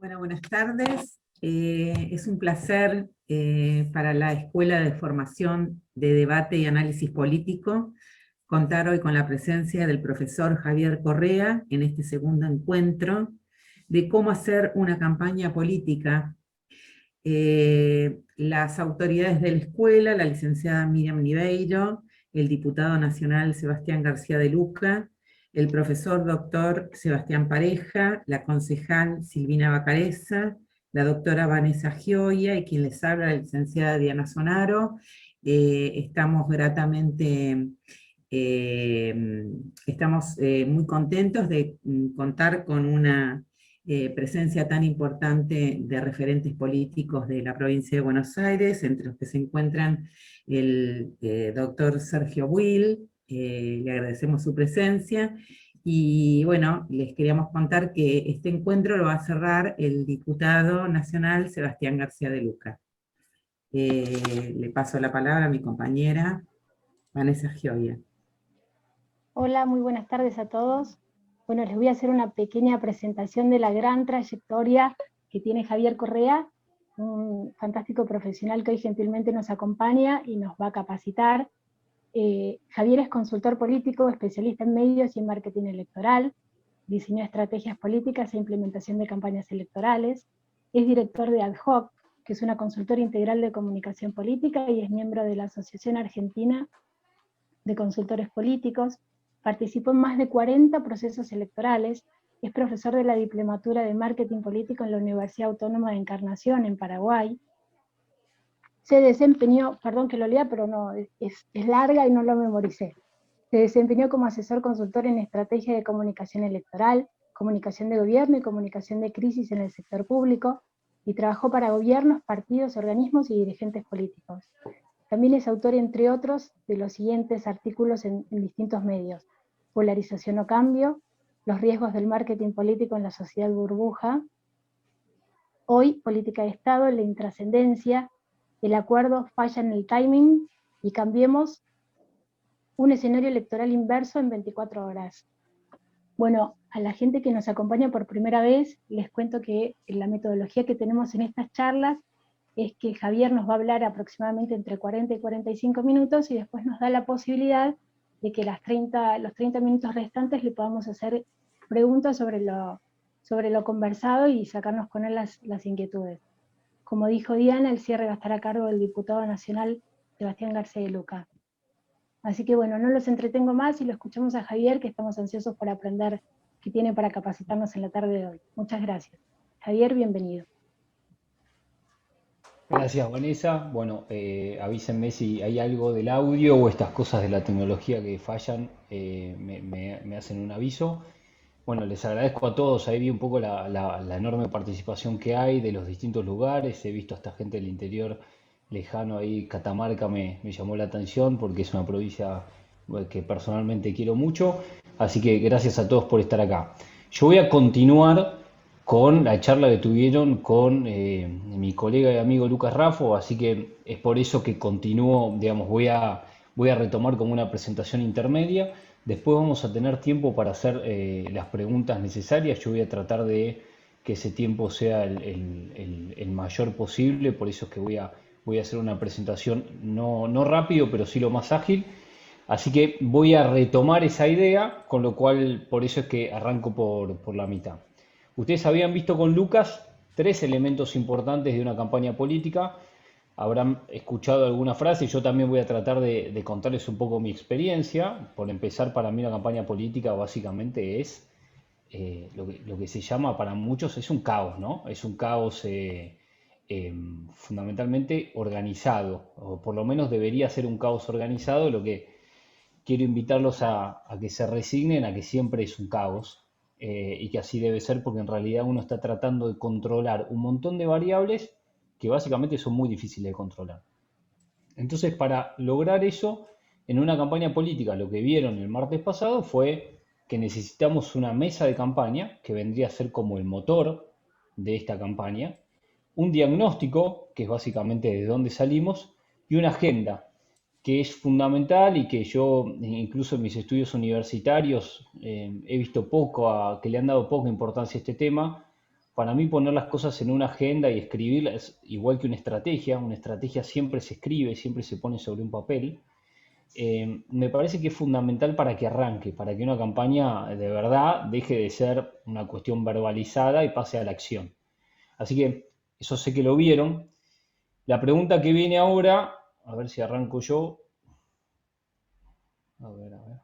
Bueno, buenas tardes. Es un placer para la Escuela de Formación de Debate y Análisis Político contar hoy con la presencia del profesor Javier Correa en este segundo encuentro de cómo hacer una campaña política. Las autoridades de la escuela, la licenciada Miriam Niveiro, el diputado nacional Sebastián García de Luca, el profesor doctor Sebastián Pareja, la concejal Silvina Bacareza, la doctora Vanessa Gioia y quien les habla, la licenciada Diana Sonaro. Estamos gratamente, muy contentos de contar con una presencia tan importante de referentes políticos de la provincia de Buenos Aires, entre los que se encuentran el doctor Sergio Will. Le agradecemos su presencia. Y bueno, les queríamos contar que este encuentro lo va a cerrar el diputado nacional Sebastián García de Luca. Le paso la palabra a mi compañera Vanessa Gioia. Hola, muy buenas tardes a todos. Bueno, les voy a hacer una pequeña presentación de la gran trayectoria que tiene Javier Correa, un fantástico profesional que hoy gentilmente nos acompaña y nos va a capacitar. Javier es consultor político, especialista en medios y en marketing electoral, diseñó estrategias políticas e implementación de campañas electorales, es director de Ad Hoc, que es una consultora integral de comunicación política, y es miembro de la Asociación Argentina de Consultores Políticos. Participó en más de 40 procesos electorales, es profesor de la Diplomatura de Marketing Político en la Universidad Autónoma de Encarnación, en Paraguay. Se desempeñó, perdón que lo lea, pero no, es larga y no lo memoricé. Se desempeñó como asesor consultor en estrategia de comunicación electoral, comunicación de gobierno y comunicación de crisis en el sector público, y trabajó para gobiernos, partidos, organismos y dirigentes políticos. También es autor, entre otros, de los siguientes artículos en distintos medios: Polarización o Cambio, Los riesgos del marketing político en la sociedad burbuja, Hoy, Política de Estado, La intrascendencia, El acuerdo falla en el timing, y Cambiemos, un escenario electoral inverso en 24 horas. Bueno, a la gente que nos acompaña por primera vez, les cuento que la metodología que tenemos en estas charlas es que Javier nos va a hablar aproximadamente entre 40 y 45 minutos, y después nos da la posibilidad de que los 30 minutos restantes le podamos hacer preguntas sobre lo conversado y sacarnos con él las inquietudes. Como dijo Diana, el cierre va a estar a cargo del diputado nacional Sebastián García de Luca. Así que bueno, no los entretengo más y lo escuchamos a Javier, que estamos ansiosos por aprender qué tiene para capacitarnos en la tarde de hoy. Muchas gracias. Javier, bienvenido. Gracias, Vanessa. Bueno, avísenme si hay algo del audio o estas cosas de la tecnología que fallan, me hacen un aviso. Bueno, les agradezco a todos. Ahí vi un poco la enorme participación que hay de los distintos lugares. He visto a esta gente del interior lejano ahí. Catamarca me llamó la atención porque es una provincia que personalmente quiero mucho. Así que gracias a todos por estar acá. Yo voy a continuar con la charla que tuvieron con mi colega y amigo Lucas Raffo, así que es por eso que continúo, digamos, voy a retomar como una presentación intermedia. Después vamos a tener tiempo para hacer las preguntas necesarias. Yo voy a tratar de que ese tiempo sea el mayor posible, por eso es que voy a hacer una presentación no rápido, pero sí lo más ágil. Así que voy a retomar esa idea, con lo cual por eso es que arranco por la mitad. Ustedes habían visto con Lucas 3 elementos importantes de una campaña política. Habrán escuchado alguna frase, yo también voy a tratar de contarles un poco mi experiencia. Por empezar, para mí una campaña política básicamente es lo que se llama para muchos es un caos, ¿no? Es un caos fundamentalmente organizado, o por lo menos debería ser un caos organizado. Lo que quiero invitarlos a que se resignen a que siempre es un caos, y que así debe ser, porque en realidad uno está tratando de controlar un montón de variables que básicamente son muy difíciles de controlar. Entonces, para lograr eso, en una campaña política, lo que vieron el martes pasado fue que necesitamos una mesa de campaña, que vendría a ser como el motor de esta campaña, un diagnóstico, que es básicamente de dónde salimos, y una agenda, que es fundamental y que yo, incluso en mis estudios universitarios, he visto que le han dado poca importancia a este tema, Para mí poner las cosas en una agenda y escribirlas, igual que una estrategia siempre se escribe, siempre se pone sobre un papel. Me parece que es fundamental para que arranque, para que una campaña de verdad deje de ser una cuestión verbalizada y pase a la acción. Así que eso sé que lo vieron. La pregunta que viene ahora, a ver si arranco yo. A ver, a ver.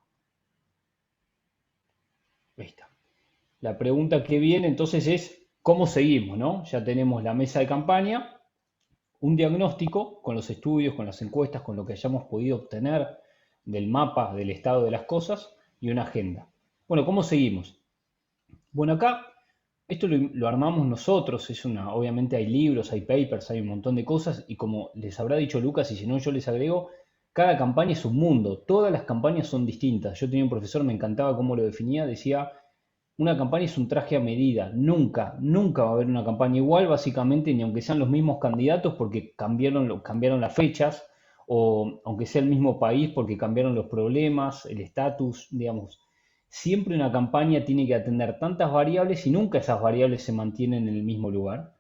Ahí está. La pregunta que viene entonces es, ¿cómo seguimos, no? Ya tenemos la mesa de campaña, un diagnóstico con los estudios, con las encuestas, con lo que hayamos podido obtener del mapa del estado de las cosas y una agenda. Bueno, ¿cómo seguimos? Bueno, acá esto lo armamos nosotros, obviamente hay libros, hay papers, hay un montón de cosas y como les habrá dicho Lucas y si no yo les agrego, cada campaña es un mundo, todas las campañas son distintas. Yo tenía un profesor, me encantaba cómo lo definía, decía, una campaña es un traje a medida, nunca va a haber una campaña igual, básicamente, ni aunque sean los mismos candidatos porque cambiaron las fechas, o aunque sea el mismo país porque cambiaron los problemas, el estatus, digamos. Siempre una campaña tiene que atender tantas variables y nunca esas variables se mantienen en el mismo lugar.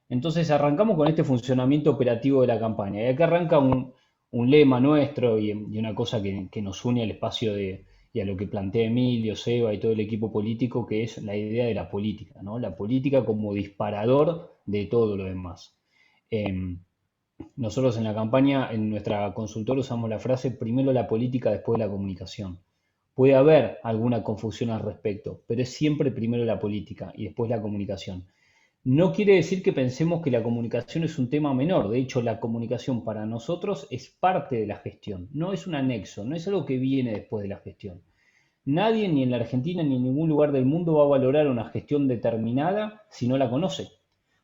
Entonces arrancamos con este funcionamiento operativo de la campaña. Y acá arranca un lema nuestro y una cosa que nos une al espacio y a lo que plantea Emilio, Seba y todo el equipo político, que es la idea de la política, ¿no? La política como disparador de todo lo demás. Eh, Nosotros en la campaña, en nuestra consultora usamos la frase primero la política, después la comunicación. Puede haber alguna confusión al respecto, pero es siempre primero la política y después la comunicación. No quiere decir que pensemos que la comunicación es un tema menor. De hecho, la comunicación para nosotros es parte de la gestión, no es un anexo, no es algo que viene después de la gestión. Nadie, ni en la Argentina ni en ningún lugar del mundo, va a valorar una gestión determinada si no la conoce.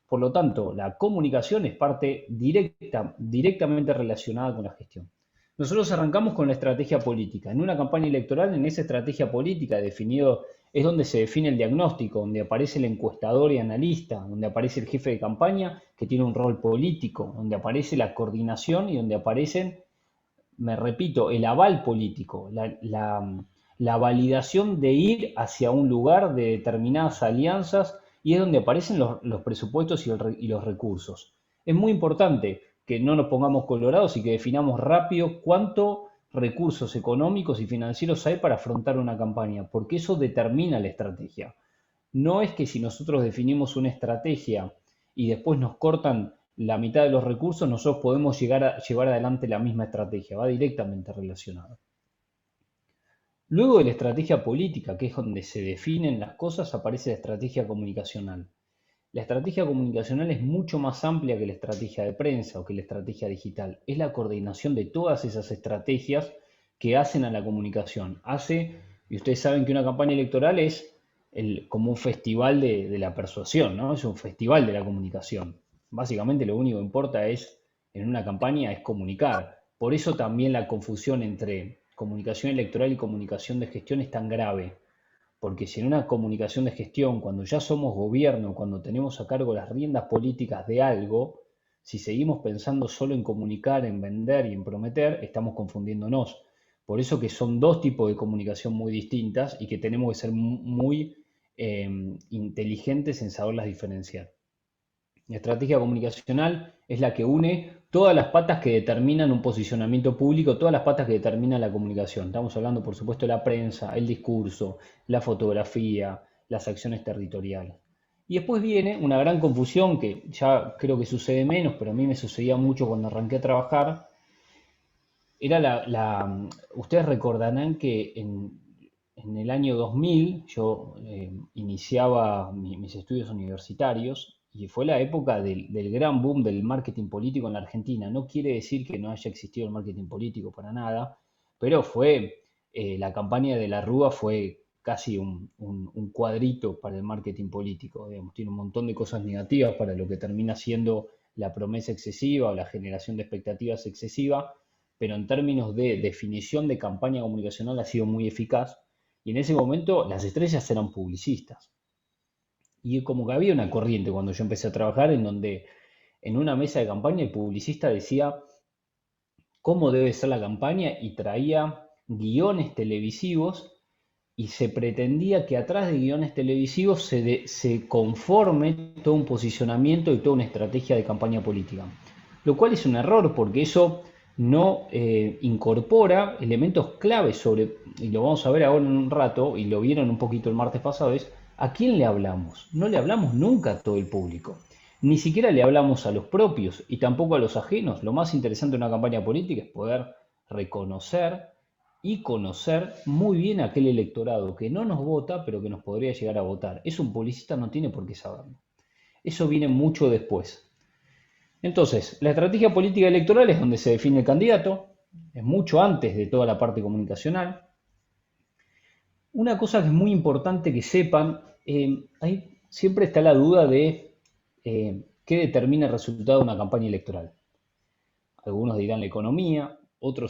Por lo tanto, la comunicación es parte directamente relacionada con la gestión. Nosotros arrancamos con la estrategia política. En una campaña electoral, en esa estrategia política definido, es donde se define el diagnóstico, donde aparece el encuestador y analista, donde aparece el jefe de campaña que tiene un rol político, donde aparece la coordinación y donde aparecen, me repito, el aval político, la validación de ir hacia un lugar de determinadas alianzas y es donde aparecen los presupuestos y los recursos. Es muy importante que no nos pongamos colorados y que definamos rápido cuánto recursos económicos y financieros hay para afrontar una campaña, porque eso determina la estrategia. No es que si nosotros definimos una estrategia y después nos cortan la mitad de los recursos, nosotros podemos llegar a llevar adelante la misma estrategia, va directamente relacionado. Luego de la estrategia política, que es donde se definen las cosas, aparece la estrategia comunicacional. La estrategia comunicacional es mucho más amplia que la estrategia de prensa o que la estrategia digital. Es la coordinación de todas esas estrategias que hacen a la comunicación. Y ustedes saben que una campaña electoral es como un festival de la persuasión, ¿no? Es un festival de la comunicación. Básicamente lo único que importa en una campaña es comunicar. Por eso también la confusión entre comunicación electoral y comunicación de gestión es tan grave. Porque si en una comunicación de gestión, cuando ya somos gobierno, cuando tenemos a cargo las riendas políticas de algo, si seguimos pensando solo en comunicar, en vender y en prometer, estamos confundiéndonos. Por eso que son dos tipos de comunicación muy distintas y que tenemos que ser muy inteligentes en saberlas diferenciar. La estrategia comunicacional es la que une todas las patas que determinan un posicionamiento público, todas las patas que determinan la comunicación. Estamos hablando, por supuesto, de la prensa, el discurso, la fotografía, las acciones territoriales. Y después viene una gran confusión que ya creo que sucede menos, pero a mí me sucedía mucho cuando arranqué a trabajar. Ustedes recordarán que en el año 2000 yo iniciaba mis estudios universitarios y fue la época del gran boom del marketing político en la Argentina. No quiere decir que no haya existido el marketing político para nada, pero la campaña de la Rúa fue casi un cuadrito para el marketing político. Digamos, tiene un montón de cosas negativas para lo que termina siendo la promesa excesiva o la generación de expectativas excesiva, pero en términos de definición de campaña comunicacional ha sido muy eficaz y en ese momento las estrellas eran publicistas. Y como que había una corriente cuando yo empecé a trabajar en donde en una mesa de campaña el publicista decía cómo debe ser la campaña y traía guiones televisivos y se pretendía que atrás de guiones televisivos se conforme todo un posicionamiento y toda una estrategia de campaña política. Lo cual es un error porque eso no incorpora elementos claves sobre, y lo vamos a ver ahora en un rato, y lo vieron un poquito el martes pasado, es ¿a quién le hablamos? No le hablamos nunca a todo el público. Ni siquiera le hablamos a los propios y tampoco a los ajenos. Lo más interesante de una campaña política es poder reconocer y conocer muy bien a aquel electorado que no nos vota, pero que nos podría llegar a votar. Eso un publicista no tiene por qué saberlo. Eso viene mucho después. Entonces, la estrategia política electoral es donde se define el candidato, es mucho antes de toda la parte comunicacional. Una cosa que es muy importante que sepan, ahí siempre está la duda de qué determina el resultado de una campaña electoral. Algunos dirán la economía,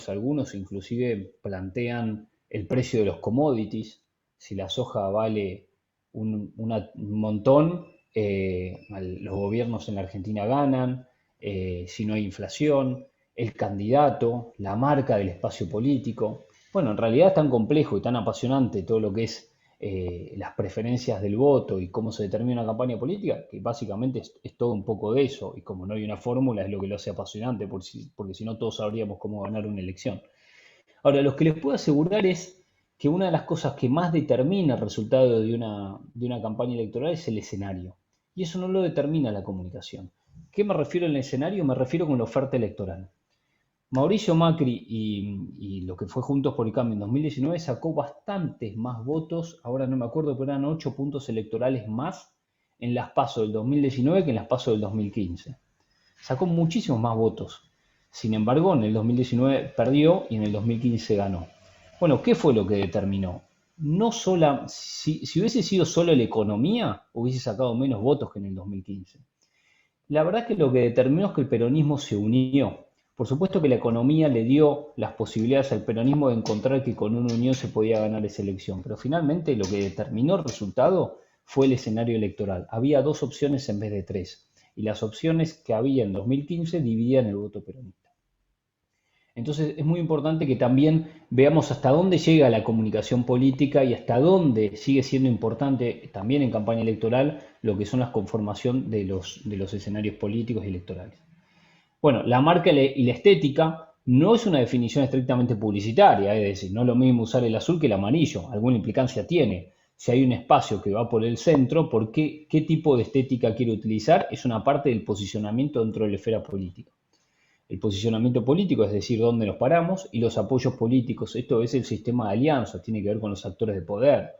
algunos inclusive plantean el precio de los commodities, si la soja vale un montón, los gobiernos en la Argentina ganan, si no hay inflación, el candidato, la marca del espacio político. Bueno, en realidad es tan complejo y tan apasionante todo lo que es las preferencias del voto y cómo se determina una campaña política, que básicamente es todo un poco de eso, y como no hay una fórmula es lo que lo hace apasionante, porque si no todos sabríamos cómo ganar una elección. Ahora, lo que les puedo asegurar es que una de las cosas que más determina el resultado de una campaña electoral es el escenario, y eso no lo determina la comunicación. ¿Qué me refiero al escenario? Me refiero con la oferta electoral. Mauricio Macri y lo que fue Juntos por el Cambio en 2019 sacó bastantes más votos, ahora no me acuerdo, pero eran 8 puntos electorales más en las PASO del 2019 que en las PASO del 2015. Sacó muchísimos más votos. Sin embargo, en el 2019 perdió y en el 2015 ganó. Bueno, ¿qué fue lo que determinó? Si hubiese sido solo la economía, hubiese sacado menos votos que en el 2015. La verdad es que lo que determinó es que el peronismo se unió. Por supuesto que la economía le dio las posibilidades al peronismo de encontrar que con una unión se podía ganar esa elección, pero finalmente lo que determinó el resultado fue el escenario electoral. Había 2 opciones en vez de 3, y las opciones que había en 2015 dividían el voto peronista. Entonces es muy importante que también veamos hasta dónde llega la comunicación política y hasta dónde sigue siendo importante también en campaña electoral lo que son las conformación de los escenarios políticos y electorales. Bueno, la marca y la estética no es una definición estrictamente publicitaria, es decir, no es lo mismo usar el azul que el amarillo, alguna implicancia tiene. Si hay un espacio que va por el centro, ¿qué tipo de estética quiere utilizar? Es una parte del posicionamiento dentro de la esfera política. El posicionamiento político, es decir, dónde nos paramos, y los apoyos políticos, esto es el sistema de alianzas, tiene que ver con los actores de poder,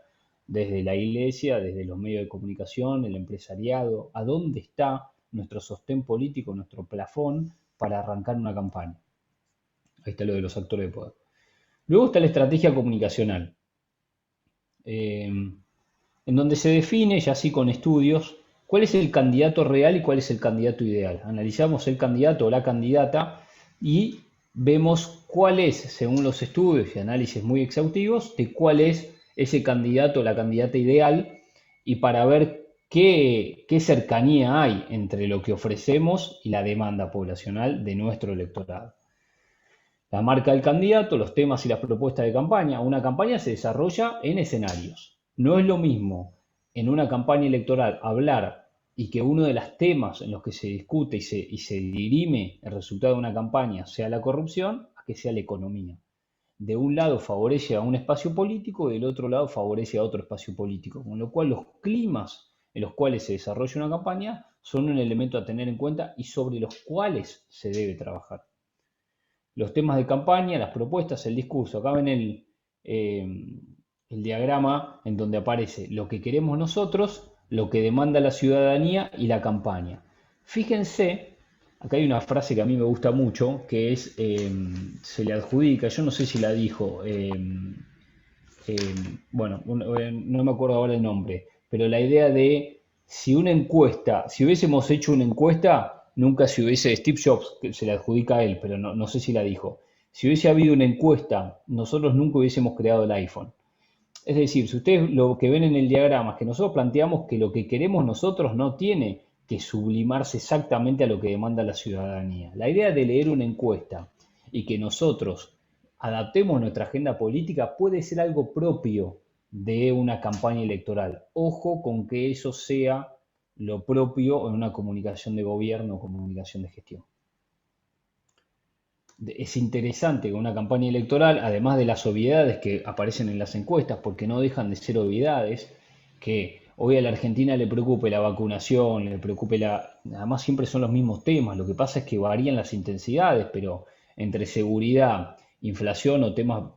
desde la iglesia, desde los medios de comunicación, el empresariado, a dónde está nuestro sostén político, nuestro plafón para arrancar una campaña. Ahí está lo de los actores de poder. Luego está la estrategia comunicacional, en donde se define, ya así con estudios, cuál es el candidato real y cuál es el candidato ideal. Analizamos el candidato o la candidata y vemos cuál es, según los estudios y análisis muy exhaustivos, de cuál es ese candidato o la candidata ideal, y para ver qué cercanía hay entre lo que ofrecemos y la demanda poblacional de nuestro electorado. La marca del candidato, los temas y las propuestas de campaña. Una campaña se desarrolla en escenarios. No es lo mismo en una campaña electoral hablar y que uno de los temas en los que se discute y se dirime el resultado de una campaña sea la corrupción, a que sea la economía. De un lado favorece a un espacio político y del otro lado favorece a otro espacio político, con lo cual los climas en los cuales se desarrolla una campaña son un elemento a tener en cuenta y sobre los cuales se debe trabajar. Los temas de campaña, las propuestas, el discurso. Acá ven el diagrama en donde aparece lo que queremos nosotros, lo que demanda la ciudadanía y la campaña. Fíjense, acá hay una frase que a mí me gusta mucho, que es, se le adjudica, yo no sé si la dijo, bueno, no me acuerdo ahora el nombre, pero la idea de si hubiésemos hecho una encuesta, nunca se hubiese, Steve Jobs, que se le adjudica a él, pero no sé si la dijo, si hubiese habido una encuesta, nosotros nunca hubiésemos creado el iPhone. Es decir, si ustedes lo que ven en el diagrama es que nosotros planteamos que lo que queremos nosotros no tiene que sublimarse exactamente a lo que demanda la ciudadanía. La idea de leer una encuesta y que nosotros adaptemos nuestra agenda política puede ser algo propio de una campaña electoral. Ojo con que eso sea lo propio en una comunicación de gobierno o comunicación de gestión. Es interesante que una campaña electoral, además de las obviedades que aparecen en las encuestas, porque no dejan de ser obviedades, que hoy a la Argentina le preocupe la vacunación, le preocupe Además siempre son los mismos temas, lo que pasa es que varían las intensidades, pero entre seguridad, inflación o temas,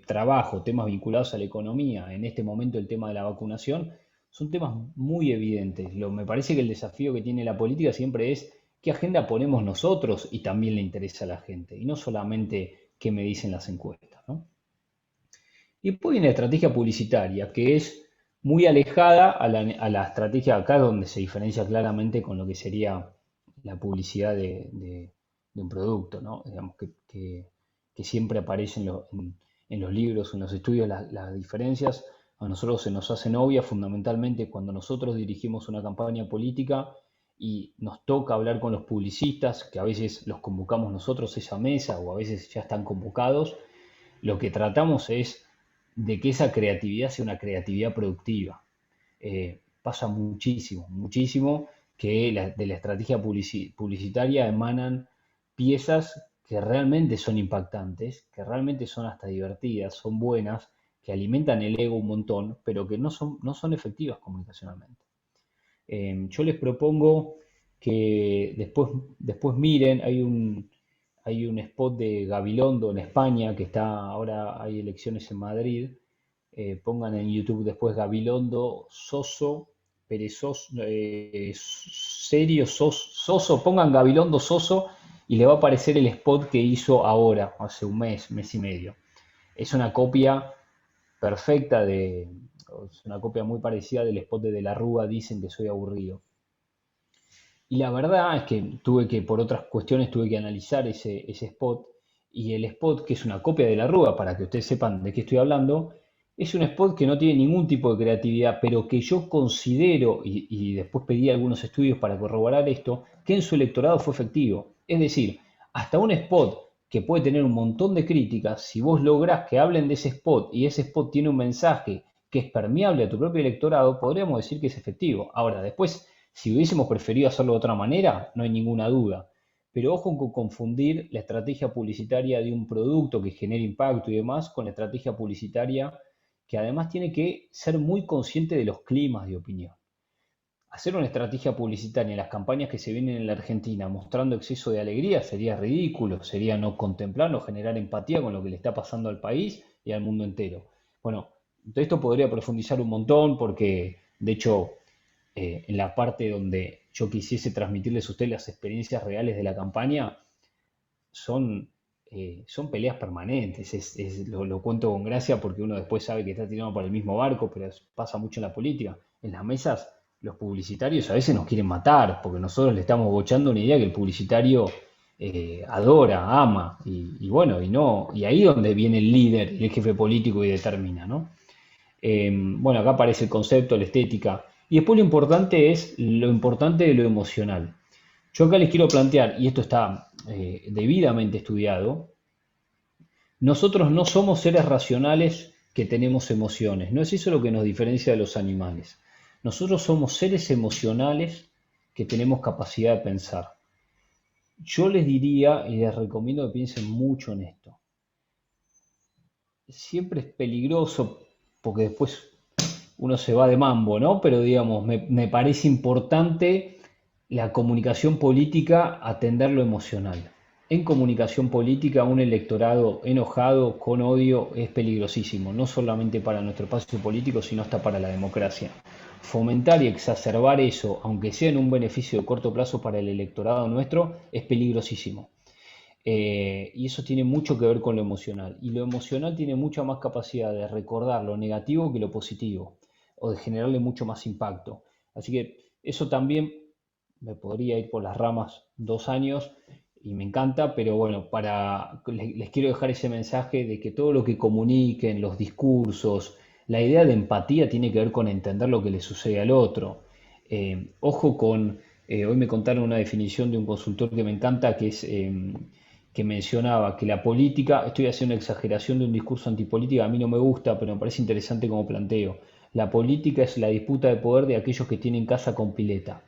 trabajo, temas vinculados a la economía, en este momento el tema de la vacunación, son temas muy evidentes. Me parece que el desafío que tiene la política siempre es qué agenda ponemos nosotros y también le interesa a la gente, y no solamente qué me dicen las encuestas, ¿no? Y después viene la estrategia publicitaria, que es muy alejada a la estrategia acá, donde se diferencia claramente con lo que sería la publicidad de un producto, ¿no? Digamos que siempre aparecen en los libros, en los estudios, las diferencias. A nosotros se nos hacen obvias fundamentalmente cuando nosotros dirigimos una campaña política y nos toca hablar con los publicistas, que a veces los convocamos nosotros a esa mesa o a veces ya están convocados. Lo que tratamos es de que esa creatividad sea una creatividad productiva. Pasa muchísimo, muchísimo que de la estrategia publicitaria emanan piezas que realmente son impactantes, que realmente son hasta divertidas, son buenas, que alimentan el ego un montón, pero que no son efectivas comunicacionalmente. Yo les propongo que después miren, hay un spot de Gabilondo en España, que ahora hay elecciones en Madrid. Pongan en YouTube después Gabilondo, Soso, perezoso, serio, Soso, pongan Gabilondo Soso y le va a aparecer el spot que hizo ahora, hace un mes y medio. Es una copia perfecta es una copia muy parecida del spot de la Rúa, dicen que soy aburrido. Y la verdad es que por otras cuestiones, tuve que analizar ese spot. Y el spot, que es una copia de la Rúa, para que ustedes sepan de qué estoy hablando, es un spot que no tiene ningún tipo de creatividad, pero que yo considero, y después pedí algunos estudios para corroborar esto, que en su electorado fue efectivo. Es decir, hasta un spot que puede tener un montón de críticas, si vos lográs que hablen de ese spot y ese spot tiene un mensaje que es permeable a tu propio electorado, podríamos decir que es efectivo. Ahora, después, si hubiésemos preferido hacerlo de otra manera, no hay ninguna duda. Pero ojo con confundir la estrategia publicitaria de un producto que genere impacto y demás con la estrategia publicitaria que además tiene que ser muy consciente de los climas de opinión. Hacer una estrategia publicitaria en las campañas que se vienen en la Argentina mostrando exceso de alegría sería ridículo, sería no contemplar, no generar empatía con lo que le está pasando al país y al mundo entero. Bueno, de esto podría profundizar un montón porque, de hecho, en la parte donde yo quisiese transmitirles a ustedes las experiencias reales de la campaña, son peleas permanentes. Lo cuento con gracia porque uno después sabe que está tirando por el mismo barco, pero pasa mucho en la política. En las mesas, los publicitarios a veces nos quieren matar porque nosotros le estamos bochando una idea que el publicitario adora, ama, y bueno, y ahí es donde viene el líder, el jefe político y determina, ¿no? Bueno, acá aparece el concepto, la estética. Y después lo importante es lo importante de lo emocional. Yo acá les quiero plantear, y esto está debidamente estudiado, nosotros no somos seres racionales que tenemos emociones. No es eso lo que nos diferencia de los animales. Nosotros somos seres emocionales que tenemos capacidad de pensar. Yo les diría y les recomiendo que piensen mucho en esto. Siempre es peligroso porque después uno se va de mambo, ¿no? Pero digamos, me parece importante la comunicación política atender lo emocional. En comunicación política, un electorado enojado, con odio, es peligrosísimo, no solamente para nuestro espacio político, sino hasta para la democracia. Fomentar y exacerbar eso, aunque sea en un beneficio de corto plazo para el electorado nuestro, es peligrosísimo. Y eso tiene mucho que ver con lo emocional. Y lo emocional tiene mucha más capacidad de recordar lo negativo que lo positivo, o de generarle mucho más impacto. Así que eso también me podría ir por las ramas 2 años y me encanta, pero bueno, les quiero dejar ese mensaje de que todo lo que comuniquen, los discursos, la idea de empatía tiene que ver con entender lo que le sucede al otro. Ojo con, hoy me contaron una definición de un consultor que me encanta, que que mencionaba que la política, estoy haciendo una exageración de un discurso antipolítica, a mí no me gusta, pero me parece interesante como planteo. La política es la disputa de poder de aquellos que tienen casa con pileta.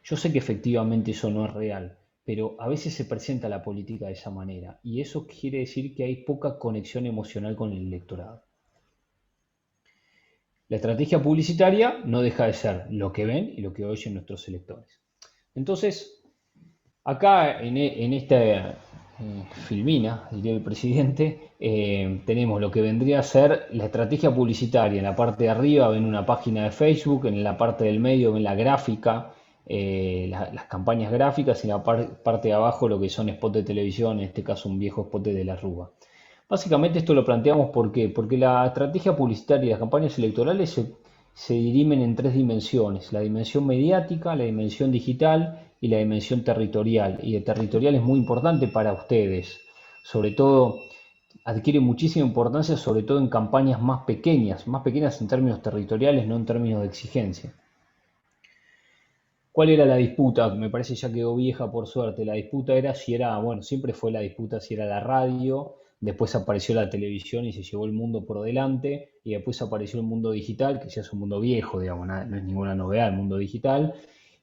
Yo sé que efectivamente eso no es real, pero a veces se presenta la política de esa manera y eso quiere decir que hay poca conexión emocional con el electorado. La estrategia publicitaria no deja de ser lo que ven y lo que oyen nuestros electores. Entonces, acá en esta filmina, diría el presidente, tenemos lo que vendría a ser la estrategia publicitaria. En la parte de arriba ven una página de Facebook, en la parte del medio ven la gráfica, las campañas gráficas y en la parte de abajo lo que son spots de televisión, en este caso un viejo spot de la Rúa. Básicamente esto lo planteamos porque la estrategia publicitaria y las campañas electorales se dirimen en tres dimensiones: la dimensión mediática, la dimensión digital y la dimensión territorial. Y el territorial es muy importante para ustedes, sobre todo adquiere muchísima importancia, sobre todo en campañas más pequeñas en términos territoriales, no en términos de exigencia. ¿Cuál era la disputa? Me parece ya quedó vieja por suerte. La disputa era si era, bueno, siempre fue la disputa si era la radio, después apareció la televisión y se llevó el mundo por delante, y después apareció el mundo digital, que ya es un mundo viejo, digamos, no es ninguna novedad el mundo digital,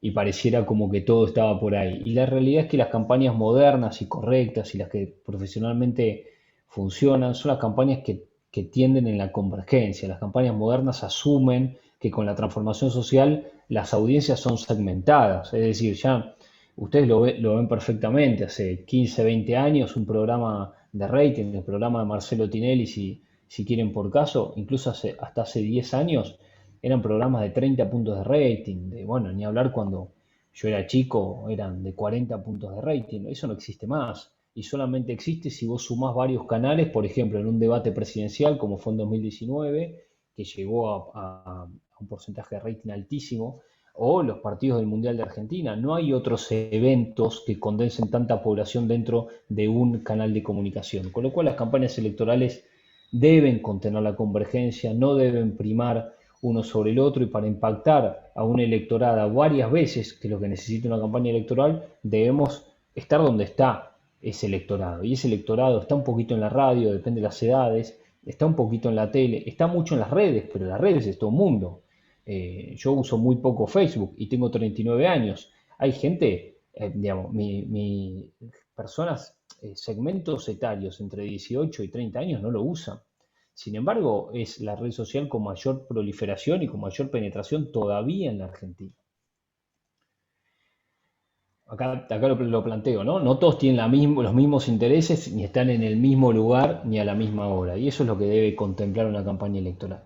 y pareciera como que todo estaba por ahí. Y la realidad es que las campañas modernas y correctas y las que profesionalmente funcionan son las campañas que tienden en la convergencia. Las campañas modernas asumen que con la transformación social las audiencias son segmentadas, es decir, ya ustedes lo ven perfectamente, hace 15, 20 años un programa de rating, el programa de Marcelo Tinelli, si quieren por caso, incluso hasta hace 10 años, eran programas de 30 puntos de rating, bueno, ni hablar cuando yo era chico, eran de 40 puntos de rating, eso no existe más, y solamente existe si vos sumás varios canales, por ejemplo, en un debate presidencial como fue en 2019, que llegó a un porcentaje de rating altísimo, o los partidos del Mundial de Argentina. No hay otros eventos que condensen tanta población dentro de un canal de comunicación. Con lo cual las campañas electorales deben contener la convergencia, no deben primar uno sobre el otro, y para impactar a una electorada varias veces, que es lo que necesita una campaña electoral, debemos estar donde está ese electorado. Y ese electorado está un poquito en la radio, depende de las edades, está un poquito en la tele, está mucho en las redes, pero las redes es todo el mundo. Yo uso muy poco Facebook y tengo 39 años. Hay gente, digamos, personas, segmentos etarios entre 18 y 30 años no lo usan. Sin embargo, es la red social con mayor proliferación y con mayor penetración todavía en la Argentina. Acá lo planteo, ¿no? No todos tienen los mismos intereses, ni están en el mismo lugar, ni a la misma hora. Y eso es lo que debe contemplar una campaña electoral.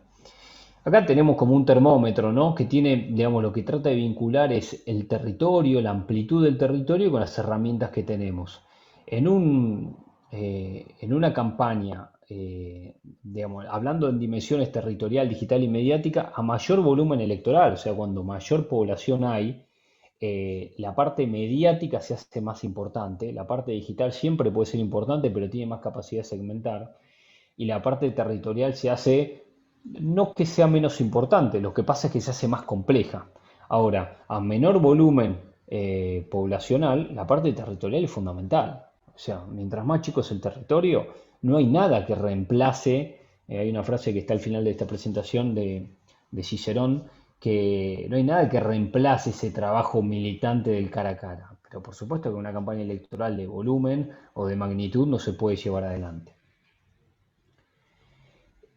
Acá tenemos como un termómetro, ¿no? Que tiene, digamos, lo que trata de vincular es el territorio, la amplitud del territorio con las herramientas que tenemos. En una campaña, digamos, hablando en dimensiones territorial, digital y mediática, a mayor volumen electoral, o sea, cuando mayor población hay, la parte mediática se hace más importante, la parte digital siempre puede ser importante, pero tiene más capacidad de segmentar, y la parte territorial se hace, no que sea menos importante, lo que pasa es que se hace más compleja. Ahora, a menor volumen poblacional, la parte territorial es fundamental. O sea, mientras más chico es el territorio, no hay nada que reemplace, hay una frase que está al final de esta presentación de Cicerón, que no hay nada que reemplace ese trabajo militante del cara a cara. Pero por supuesto que una campaña electoral de volumen o de magnitud no se puede llevar adelante.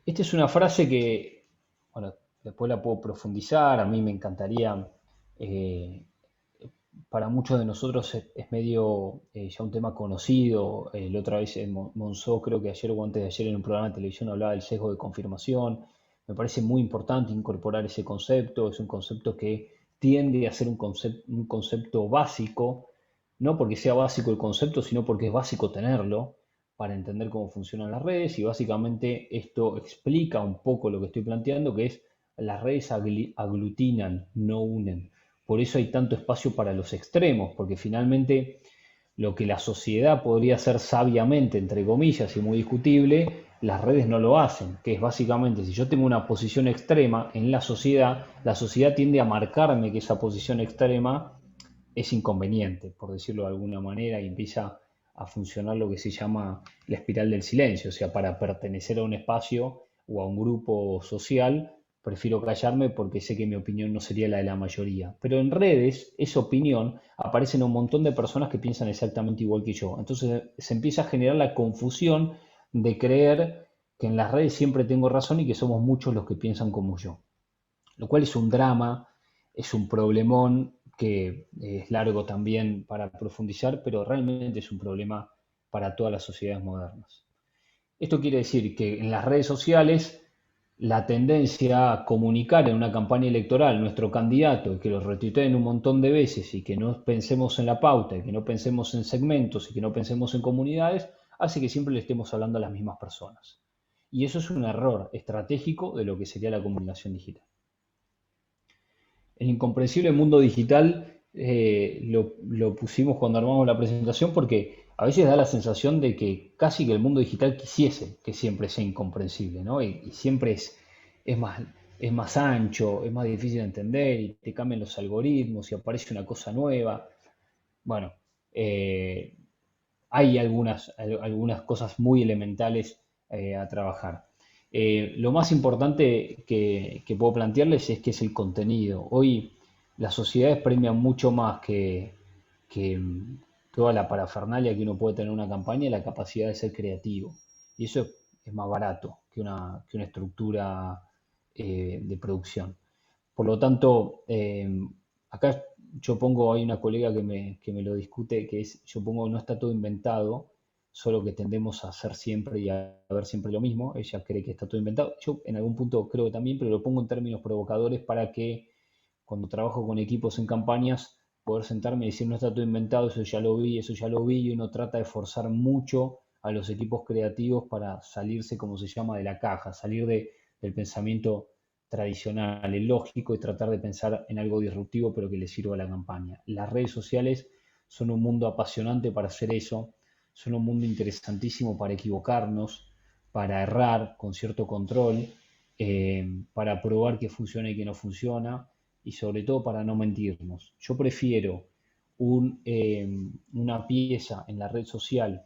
Esta es una frase que, bueno, después la puedo profundizar, a mí me encantaría, para muchos de nosotros es medio ya un tema conocido. La otra vez Monzó, creo que ayer o antes de ayer en un programa de televisión hablaba del sesgo de confirmación. Me parece muy importante incorporar ese concepto, es un concepto que tiende a ser un concepto básico, no porque sea básico el concepto, sino porque es básico tenerlo para entender cómo funcionan las redes, y básicamente esto explica un poco lo que estoy planteando, que es las redes aglutinan, no unen. Por eso hay tanto espacio para los extremos, porque finalmente lo que la sociedad podría hacer sabiamente, entre comillas, y muy discutible, las redes no lo hacen, que es básicamente, si yo tengo una posición extrema en la sociedad tiende a marcarme que esa posición extrema es inconveniente, por decirlo de alguna manera, y empieza a funcionar lo que se llama la espiral del silencio, o sea, para pertenecer a un espacio o a un grupo social, prefiero callarme porque sé que mi opinión no sería la de la mayoría. Pero en redes, esa opinión, aparecen un montón de personas que piensan exactamente igual que yo. Entonces se empieza a generar la confusión de creer que en las redes siempre tengo razón y que somos muchos los que piensan como yo. Lo cual es un drama, es un problemón que es largo también para profundizar, pero realmente es un problema para todas las sociedades modernas. Esto quiere decir que en las redes sociales la tendencia a comunicar en una campaña electoral nuestro candidato y que lo retuiteen un montón de veces y que no pensemos en la pauta y que no pensemos en segmentos y que no pensemos en comunidades, hace que siempre le estemos hablando a las mismas personas. Y eso es un error estratégico de lo que sería la comunicación digital. El incomprensible mundo digital lo pusimos cuando armamos la presentación porque a veces da la sensación de que casi que el mundo digital quisiese que siempre sea incomprensible, ¿no? Y siempre es más, es más ancho, es más difícil de entender y te cambian los algoritmos y aparece una cosa nueva. Bueno, eh, hay algunas cosas muy elementales a trabajar. Lo más importante que puedo plantearles es que es el contenido. Hoy las sociedades premian mucho más que toda la parafernalia que uno puede tener en una campaña, la capacidad de ser creativo. Y eso es más barato que una estructura de producción. Por lo tanto, acá yo pongo, hay una colega que me lo discute, que es, yo pongo, no está todo inventado, solo que tendemos a hacer siempre y a ver siempre lo mismo. Ella cree que está todo inventado. Yo en algún punto creo que también, pero lo pongo en términos provocadores para que cuando trabajo con equipos en campañas, poder sentarme y decir, no está todo inventado, eso ya lo vi, y uno trata de forzar mucho a los equipos creativos para salirse, como se llama, de la caja, salir del pensamiento tradicional, el lógico, y tratar de pensar en algo disruptivo, pero que le sirva a la campaña. Las redes sociales son un mundo apasionante para hacer eso, son un mundo interesantísimo para equivocarnos, para errar con cierto control, para probar que funciona y que no funciona, y sobre todo para no mentirnos. Yo prefiero una pieza en la red social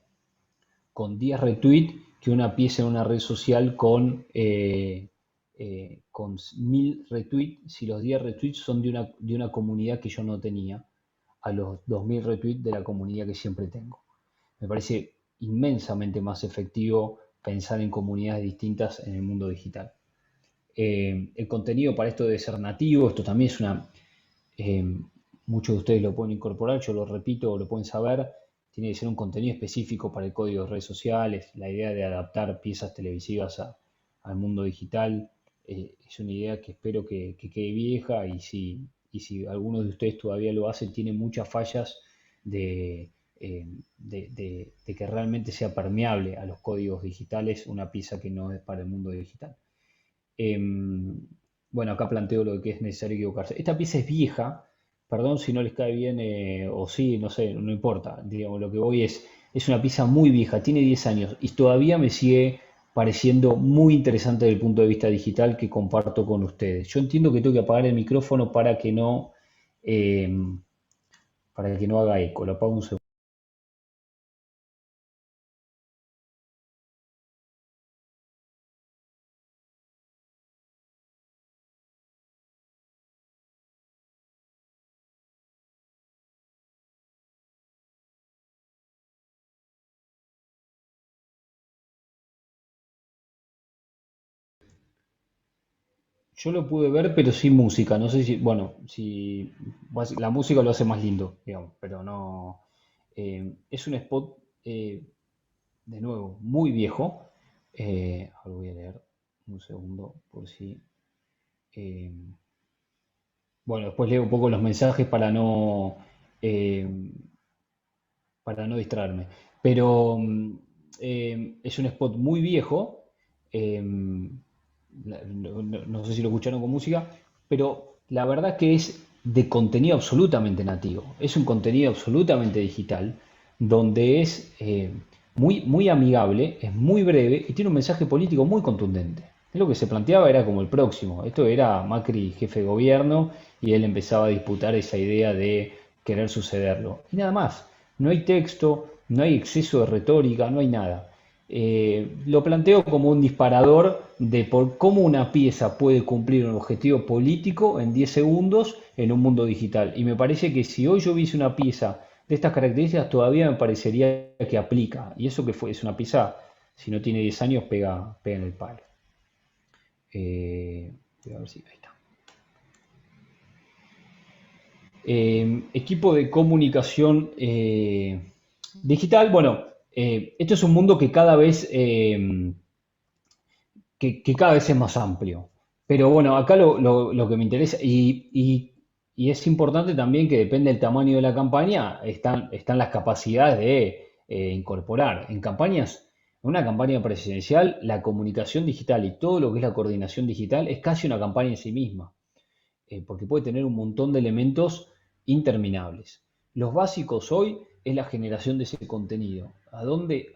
con 10 retweets que una pieza en una red social con 1000 retweets, si los 10 retweets son de una comunidad que yo no tenía, a los 2000 retweets de la comunidad que siempre tengo. Me parece inmensamente más efectivo pensar en comunidades distintas en el mundo digital. El contenido para esto debe ser nativo, esto también es eh, muchos de ustedes lo pueden incorporar, yo lo repito, lo pueden saber, tiene que ser un contenido específico para el código de redes sociales, la idea de adaptar piezas televisivas al mundo digital, es una idea que espero que quede vieja y si alguno de ustedes todavía lo hace, tiene muchas fallas de que realmente sea permeable a los códigos digitales una pieza que no es para el mundo digital. Bueno, acá planteo lo que es necesario equivocarse. Esta pieza es vieja, perdón si no les cae bien o sí, no sé, no importa. Digamos, lo que voy es una pieza muy vieja, tiene 10 años y todavía me sigue pareciendo muy interesante desde el punto de vista digital que comparto con ustedes. Yo entiendo que tengo que apagar el micrófono eh, para que no haga eco. Lo apago un segundo. Yo lo pude ver, pero sin música. No sé si, bueno, si la música lo hace más lindo, digamos, pero no. Es un spot, de nuevo, muy viejo. Ahora voy a leer un segundo por si. eh, bueno, después leo un poco los mensajes eh, para no distraerme. Pero es un spot muy viejo. No sé si lo escucharon con música, pero la verdad que es de contenido absolutamente nativo. Es un contenido absolutamente digital, donde es muy, muy amigable, es muy breve y tiene un mensaje político muy contundente. Lo que se planteaba era como el próximo. Esto era Macri jefe de gobierno y él empezaba a disputar esa idea de querer sucederlo. Y nada más. No hay texto, no hay exceso de retórica, no hay nada. Lo planteo como un disparador de por cómo una pieza puede cumplir un objetivo político en 10 segundos en un mundo digital. Y me parece que si hoy yo viese una pieza de estas características, todavía me parecería que aplica. Y eso que fue, es una pieza, si no tiene 10 años, pega en el palo. Voy a ver si ahí está. Equipo de comunicación digital. Bueno, esto es un mundo que cada vez es más amplio. Pero bueno, acá lo que me interesa, y es importante también que depende del tamaño de la campaña, están las capacidades de incorporar. En una campaña presidencial, la comunicación digital y todo lo que es la coordinación digital es casi una campaña en sí misma, porque puede tener un montón de elementos interminables. Los básicos hoy es la generación de ese contenido. ¿A dónde?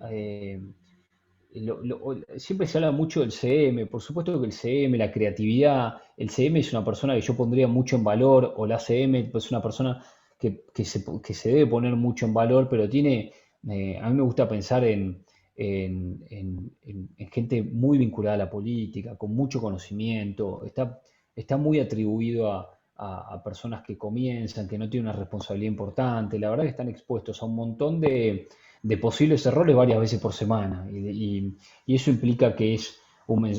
Siempre se habla mucho del CM, por supuesto que el CM, la creatividad, el CM es una persona que yo pondría mucho en valor, o la CM es una persona que se debe poner mucho en valor, pero a mí me gusta pensar en gente muy vinculada a la política, con mucho conocimiento, está muy atribuido a personas que comienzan, que no tienen una responsabilidad importante, la verdad que están expuestos a un montón de posibles errores varias veces por semana. Y eso implica que es una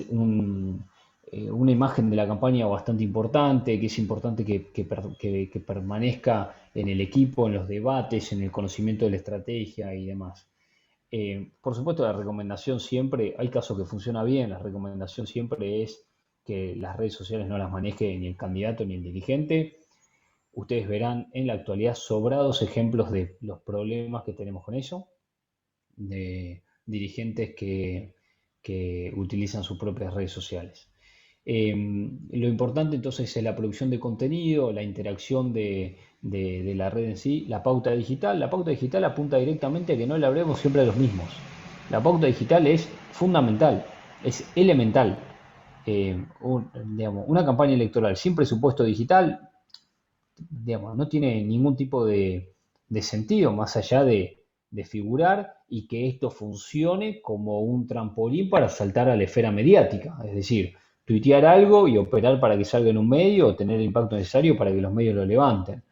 imagen de la campaña bastante importante, que es importante que permanezca en el equipo, en los debates, en el conocimiento de la estrategia y demás. Por supuesto, la recomendación siempre, hay casos que funciona bien, la recomendación siempre es que las redes sociales no las maneje ni el candidato ni el dirigente. Ustedes verán en la actualidad sobrados ejemplos de los problemas que tenemos con eso, de dirigentes que utilizan sus propias redes sociales. Lo importante entonces es la producción de contenido, la interacción de la red en sí, la pauta digital. La pauta digital apunta directamente a que no le hablemos siempre a los mismos. La pauta digital es fundamental, es elemental. Digamos, una campaña electoral sin presupuesto digital, digamos, no tiene ningún tipo de sentido más allá de figurar y que esto funcione como un trampolín para saltar a la esfera mediática. Es decir, tuitear algo y operar para que salga en un medio o tener el impacto necesario para que los medios lo levanten.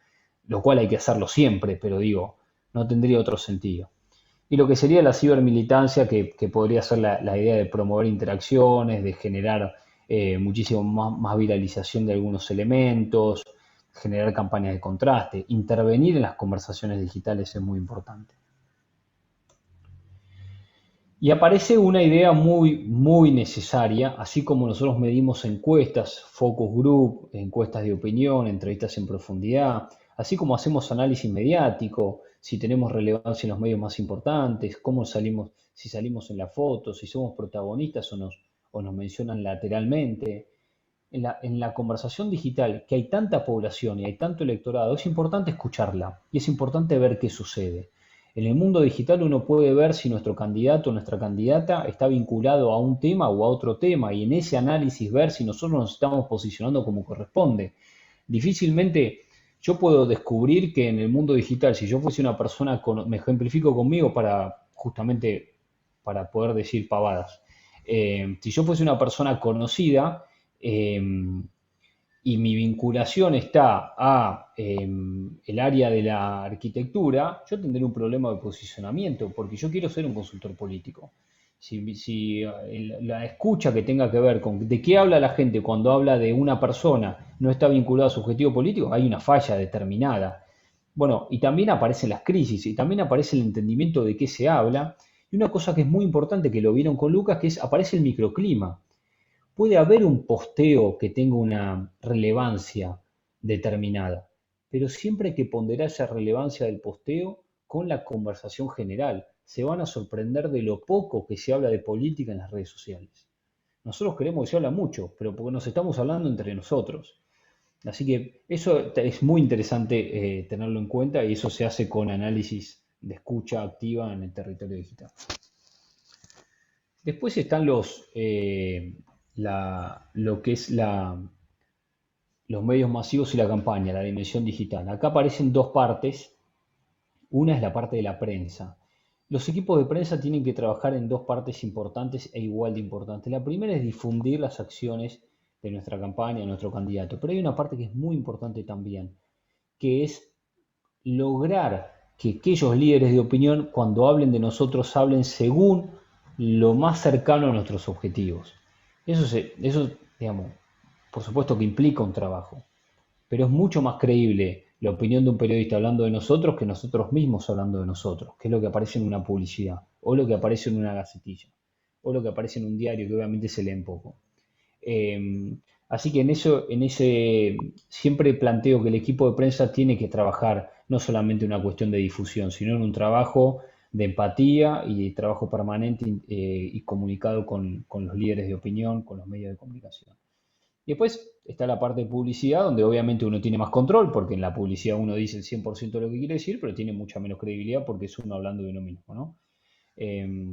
Lo cual hay que hacerlo siempre, pero digo, no tendría otro sentido. Y lo que sería la cibermilitancia, que podría ser la idea de promover interacciones, de generar muchísimo más viralización de algunos elementos, generar campañas de contraste, intervenir en las conversaciones digitales es muy importante. Y aparece una idea muy, muy necesaria, así como nosotros medimos encuestas, focus group, encuestas de opinión, entrevistas en profundidad, así como hacemos análisis mediático, si tenemos relevancia en los medios más importantes, cómo salimos, si salimos en la foto, si somos protagonistas o nos mencionan lateralmente. En la conversación digital, que hay tanta población y hay tanto electorado, es importante escucharla y es importante ver qué sucede. En el mundo digital uno puede ver si nuestro candidato o nuestra candidata está vinculado a un tema o a otro tema y en ese análisis ver si nosotros nos estamos posicionando como corresponde. Difícilmente yo puedo descubrir que en el mundo digital, si yo fuese una persona, me ejemplifico conmigo justamente para poder decir pavadas, si yo fuese una persona conocida, y mi vinculación está a el área de la arquitectura, yo tendré un problema de posicionamiento, porque yo quiero ser un consultor político. Si la escucha que tenga que ver con de qué habla la gente cuando habla de una persona no está vinculada a su objetivo político, hay una falla determinada. Bueno, y también aparecen las crisis, y también aparece el entendimiento de qué se habla, y una cosa que es muy importante, que lo vieron con Lucas, que aparece el microclima. Puede haber un posteo que tenga una relevancia determinada, pero siempre hay que ponderar esa relevancia del posteo con la conversación general. Se van a sorprender de lo poco que se habla de política en las redes sociales. Nosotros creemos que se habla mucho, pero porque nos estamos hablando entre nosotros. Así que eso es muy interesante tenerlo en cuenta y eso se hace con análisis de escucha activa en el territorio digital. Después están lo que es los medios masivos y la campaña, la dimensión digital. Acá aparecen dos partes. Una es la parte de la prensa. los equipos de prensa tienen que trabajar en dos partes importantes e igual de importantes. La primera es difundir las acciones de nuestra campaña, de nuestro candidato, pero hay una parte que es muy importante también, que es lograr que aquellos líderes de opinión, cuando hablen de nosotros, hablen según lo más cercano a nuestros objetivos. Eso, digamos, por supuesto que implica un trabajo, pero es mucho más creíble la opinión de un periodista hablando de nosotros que nosotros mismos hablando de nosotros, que es lo que aparece en una publicidad, o lo que aparece en una gacetilla, o lo que aparece en un diario, que obviamente se leen poco. Así que en ese siempre planteo que el equipo de prensa tiene que trabajar no solamente en una cuestión de difusión, sino en un trabajo de empatía y de trabajo permanente y comunicado con los líderes de opinión, con los medios de comunicación. Y después está la parte de publicidad, donde obviamente uno tiene más control, porque en la publicidad uno dice el 100% de lo que quiere decir, pero tiene mucha menos credibilidad porque es uno hablando de uno mismo, ¿no?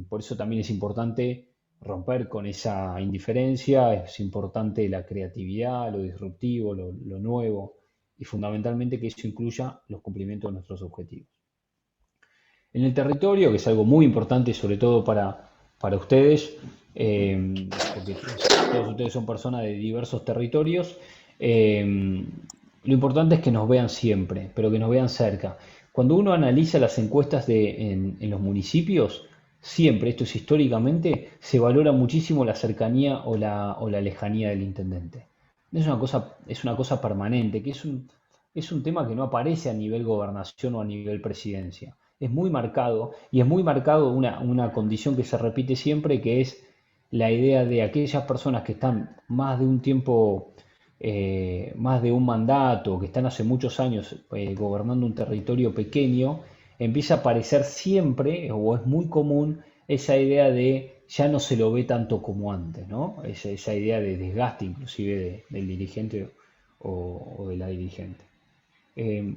Por eso también es importante romper con esa indiferencia, es importante la creatividad, lo disruptivo, lo nuevo, y fundamentalmente que eso incluya los cumplimientos de nuestros objetivos. En el territorio, que es algo muy importante sobre todo para ustedes, porque todos ustedes son personas de diversos territorios, lo importante es que nos vean siempre, pero que nos vean cerca. Cuando uno analiza las encuestas en los municipios, siempre, esto es históricamente, se valora muchísimo la cercanía o la lejanía del intendente. Es una cosa permanente, que es un tema que no aparece a nivel gobernación o a nivel presidencia. Es muy marcado, y es muy marcado una condición que se repite siempre, que es la idea de aquellas personas que están más de un tiempo, más de un mandato, que están hace muchos años gobernando un territorio pequeño, empieza a aparecer siempre, o es muy común, esa idea de ya no se lo ve tanto como antes, ¿no? Esa idea de desgaste inclusive del dirigente o de la dirigente. Eh,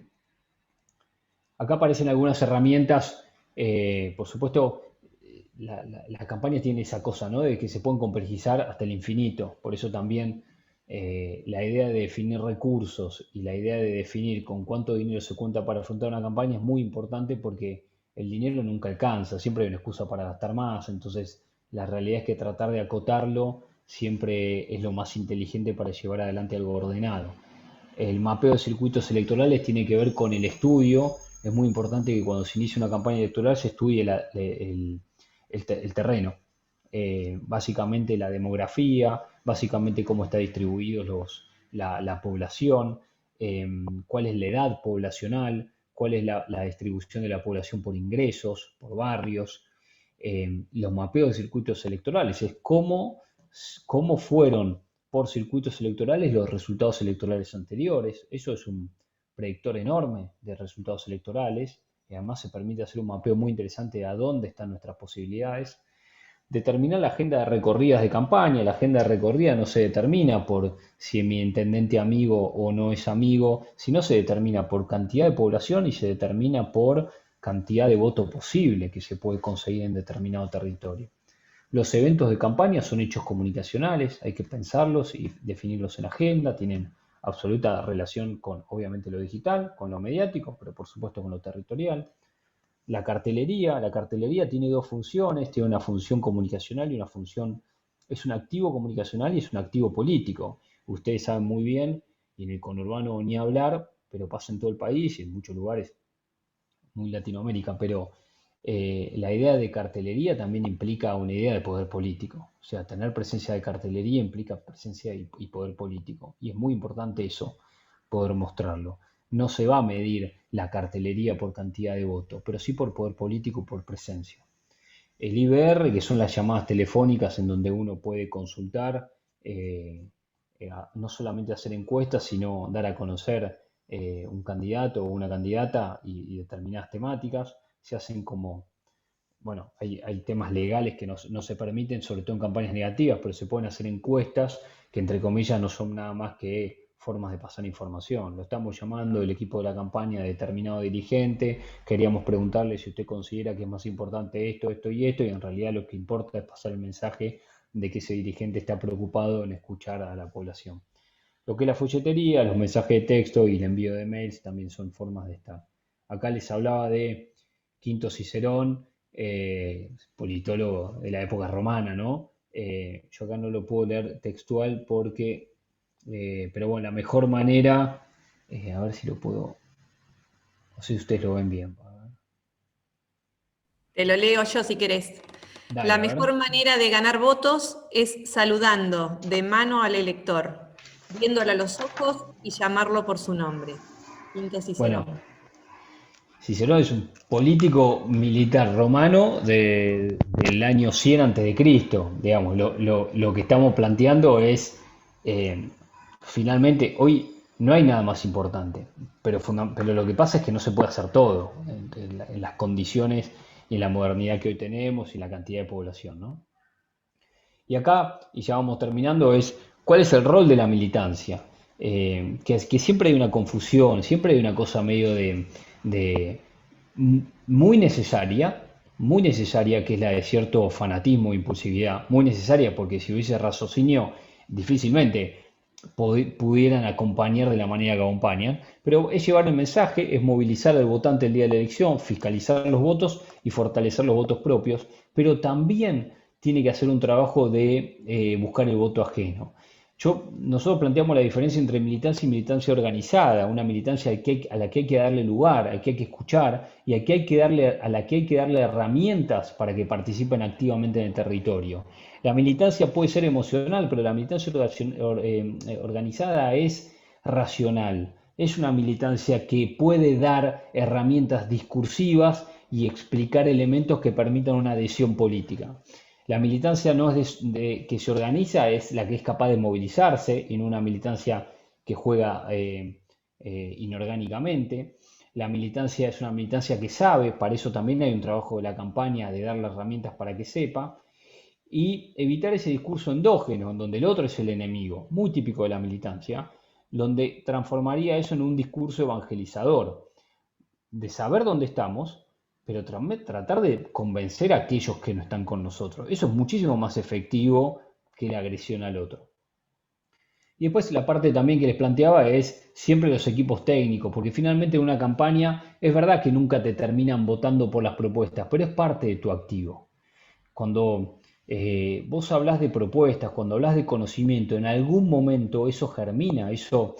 Acá aparecen algunas herramientas, por supuesto, la campaña tiene esa cosa, ¿no? De que se pueden complejizar hasta el infinito. Por eso también la idea de definir recursos y la idea de definir con cuánto dinero se cuenta para afrontar una campaña es muy importante porque el dinero nunca alcanza, siempre hay una excusa para gastar más. Entonces, la realidad es que tratar de acotarlo siempre es lo más inteligente para llevar adelante algo ordenado. El mapeo de circuitos electorales tiene que ver con el estudio. Es muy importante que cuando se inicia una campaña electoral se estudie el terreno. Básicamente la demografía, básicamente cómo está distribuido la población, cuál es la edad poblacional, cuál es la distribución de la población por ingresos, por barrios, los mapeos de circuitos electorales, es cómo fueron por circuitos electorales los resultados electorales anteriores. Eso es un predictor enorme de resultados electorales y además se permite hacer un mapeo muy interesante de a dónde están nuestras posibilidades. Determinar la agenda de recorridas de campaña. La agenda de recorrida no se determina por si mi intendente amigo o no es amigo, sino se determina por cantidad de población y se determina por cantidad de voto posible que se puede conseguir en determinado territorio. Los eventos de campaña son hechos comunicacionales, hay que pensarlos y definirlos en agenda, tienen absoluta relación con, obviamente, lo digital, con lo mediático, pero por supuesto con lo territorial. La cartelería tiene dos funciones, tiene una función comunicacional y una función, es un activo comunicacional y es un activo político. Ustedes saben muy bien, y en el conurbano ni hablar, pero pasa en todo el país y en muchos lugares, muy Latinoamérica, pero la idea de cartelería también implica una idea de poder político. O sea, tener presencia de cartelería implica presencia y poder político. Y es muy importante eso, poder mostrarlo. No se va a medir la cartelería por cantidad de votos, pero sí por poder político y por presencia. El IBR, que son las llamadas telefónicas en donde uno puede consultar, no solamente hacer encuestas, sino dar a conocer un candidato o una candidata y determinadas temáticas. Se hacen como, bueno, hay temas legales que no se permiten, sobre todo en campañas negativas, pero se pueden hacer encuestas que entre comillas no son nada más que formas de pasar información. Lo estamos llamando el equipo de la campaña de determinado dirigente, queríamos preguntarle si usted considera que es más importante esto, esto y esto, y en realidad lo que importa es pasar el mensaje de que ese dirigente está preocupado en escuchar a la población. Lo que es la folletería, los mensajes de texto y el envío de mails también son formas de estar. Acá les hablaba de Quinto Cicerón, politólogo de la época romana, ¿no? Yo acá no lo puedo leer textual porque, pero bueno, la mejor manera, a ver si lo puedo, no sé si ustedes lo ven bien. A ver. Te lo leo yo si querés. La Dale, a ver. mejor manera de ganar votos es saludando de mano al elector, viéndole a los ojos y llamarlo por su nombre. Quinto Bueno, Cicerón. Cicerón es un político militar romano del año 100 antes de Cristo. Digamos, lo que estamos planteando es, eh, finalmente, hoy no hay nada más importante, pero lo que pasa es que no se puede hacer todo en las condiciones y en la modernidad que hoy tenemos y la cantidad de población, ¿no? Y acá, y ya vamos terminando, es cuál es el rol de la militancia. Que es que siempre hay una confusión, siempre hay una cosa medio de muy necesaria, que es la de cierto fanatismo e impulsividad, muy necesaria porque si hubiese raciocinio, difícilmente pudieran acompañar de la manera que acompañan, pero es llevar el mensaje, es movilizar al votante el día de la elección, fiscalizar los votos y fortalecer los votos propios, pero también tiene que hacer un trabajo de buscar el voto ajeno. Nosotros planteamos la diferencia entre militancia y militancia organizada, una militancia a la que hay que darle lugar, a la que hay que escuchar y a la que hay que darle herramientas para que participen activamente en el territorio. La militancia puede ser emocional, pero la militancia organizada es racional. Es una militancia que puede dar herramientas discursivas y explicar elementos que permitan una adhesión política. La militancia no es que se organiza, es la que es capaz de movilizarse en una militancia que juega inorgánicamente. La militancia es una militancia que sabe, para eso también hay un trabajo de la campaña de darle herramientas para que sepa, y evitar ese discurso endógeno, en donde el otro es el enemigo, muy típico de la militancia, donde transformaría eso en un discurso evangelizador, de saber dónde estamos, pero tratar de convencer a aquellos que no están con nosotros. Eso es muchísimo más efectivo que la agresión al otro. Y después la parte también que les planteaba es siempre los equipos técnicos, porque finalmente en una campaña es verdad que nunca te terminan votando por las propuestas, pero es parte de tu activo. Cuando vos hablas de propuestas, cuando hablas de conocimiento, en algún momento eso germina, eso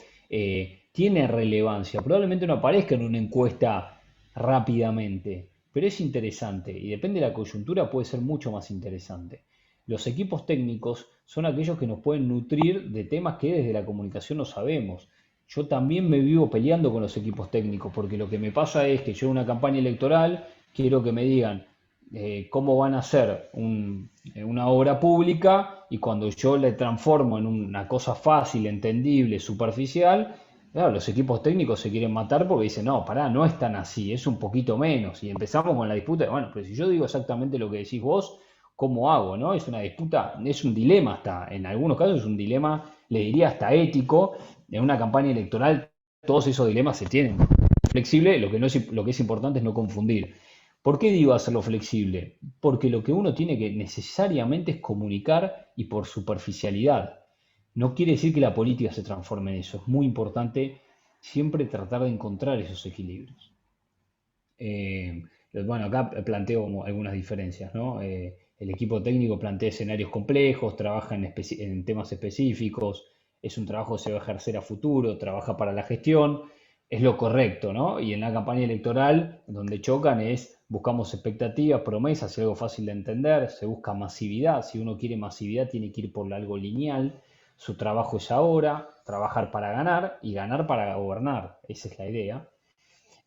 tiene relevancia. Probablemente no aparezca en una encuesta rápidamente, pero es interesante y depende de la coyuntura puede ser mucho más interesante. Los equipos técnicos son aquellos que nos pueden nutrir de temas que desde la comunicación no sabemos. Yo también me vivo peleando con los equipos técnicos porque lo que me pasa es que yo en una campaña electoral quiero que me digan cómo van a hacer una obra pública y cuando yo le transformo en una cosa fácil, entendible, superficial, claro, los equipos técnicos se quieren matar porque dicen, no, pará, no es tan así, es un poquito menos. Y empezamos con la disputa de, bueno, pero si yo digo exactamente lo que decís vos, ¿cómo hago? ¿No? Es una disputa, es un dilema hasta, en algunos casos es un dilema, le diría hasta ético. En una campaña electoral todos esos dilemas se tienen. Flexible, lo que es importante es no confundir. ¿Por qué digo hacerlo flexible? Porque lo que uno tiene que necesariamente es comunicar y por superficialidad. No quiere decir que la política se transforme en eso. Es muy importante siempre tratar de encontrar esos equilibrios. Eh, bueno, acá planteo algunas diferencias, ¿no? El equipo técnico plantea escenarios complejos, trabaja en temas específicos, es un trabajo que se va a ejercer a futuro, trabaja para la gestión, es lo correcto, ¿no? Y en la campaña electoral, donde chocan es, buscamos expectativas, promesas, y algo fácil de entender, se busca masividad, si uno quiere masividad tiene que ir por algo lineal, su trabajo es ahora, trabajar para ganar y ganar para gobernar, esa es la idea.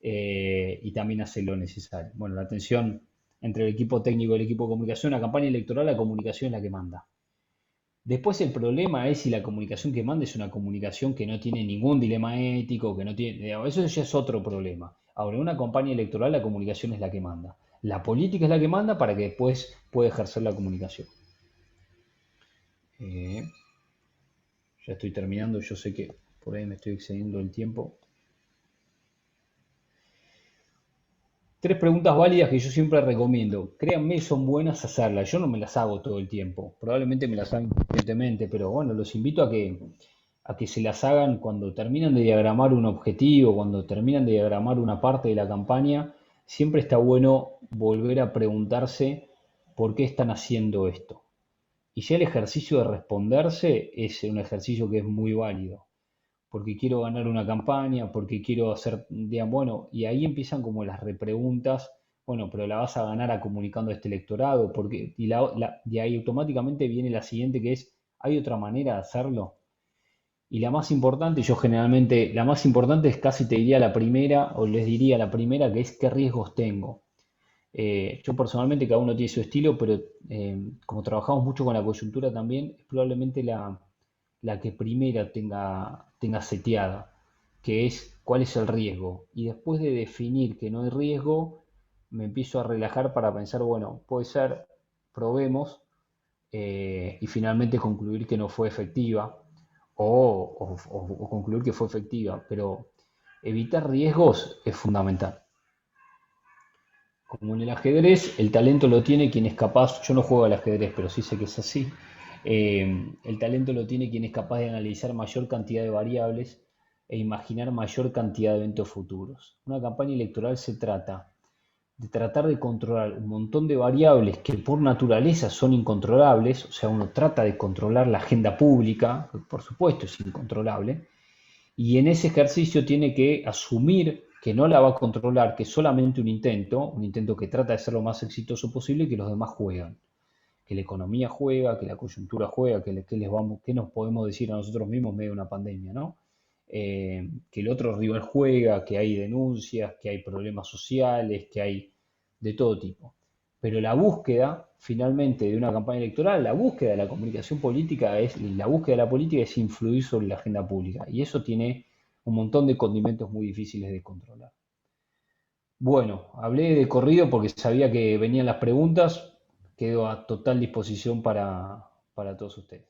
Y también hace lo necesario. Bueno, la tensión entre el equipo técnico y el equipo de comunicación, la campaña electoral, la comunicación es la que manda. Después el problema es si la comunicación que manda es una comunicación que no tiene ningún dilema ético, que no tiene, eso ya es otro problema. Ahora, en una campaña electoral la comunicación es la que manda. La política es la que manda para que después pueda ejercer la comunicación. Ya estoy terminando, yo sé que por ahí me estoy excediendo el tiempo. 3 preguntas válidas que yo siempre recomiendo. Créanme, son buenas hacerlas. Yo no me las hago todo el tiempo. Probablemente me las hago inconscientemente, pero bueno, los invito a que se las hagan cuando terminan de diagramar un objetivo, cuando terminan de diagramar una parte de la campaña. Siempre está bueno volver a preguntarse por qué están haciendo esto. Y ya el ejercicio de responderse es un ejercicio que es muy válido, porque quiero ganar una campaña, porque quiero hacer, digamos, bueno, y ahí empiezan como las repreguntas, bueno, pero la vas a ganar a comunicando a este electorado, porque, y ahí automáticamente viene la siguiente que es, ¿hay otra manera de hacerlo? Y la más importante, yo generalmente, la más importante es casi te diría la primera, o les diría la primera, que es qué riesgos tengo. Yo personalmente, cada uno tiene su estilo, pero como trabajamos mucho con la coyuntura también, es probablemente la que primera tenga seteada, que es cuál es el riesgo. Y después de definir que no hay riesgo, me empiezo a relajar para pensar, bueno, puede ser, probemos, y finalmente concluir que no fue efectiva o concluir que fue efectiva, pero evitar riesgos es fundamental. Como en el ajedrez, el talento lo tiene quien es capaz, yo no juego al ajedrez, pero sí sé que es así, el talento lo tiene quien es capaz de analizar mayor cantidad de variables e imaginar mayor cantidad de eventos futuros. Una campaña electoral se trata de tratar de controlar un montón de variables que por naturaleza son incontrolables, o sea, uno trata de controlar la agenda pública, que por supuesto es incontrolable, y en ese ejercicio tiene que asumir que no la va a controlar, que es solamente un intento que trata de ser lo más exitoso posible y que los demás juegan. Que la economía juega, que la coyuntura juega, que nos podemos decir a nosotros mismos en medio de una pandemia, ¿no? Que el otro rival juega, que hay denuncias, que hay problemas sociales, que hay de todo tipo. Pero la búsqueda, finalmente, de una campaña electoral, la búsqueda de la comunicación política la búsqueda de la política es influir sobre la agenda pública. Y eso tiene un montón de condimentos muy difíciles de controlar. Bueno, hablé de corrido porque sabía que venían las preguntas. Quedo a total disposición para todos ustedes.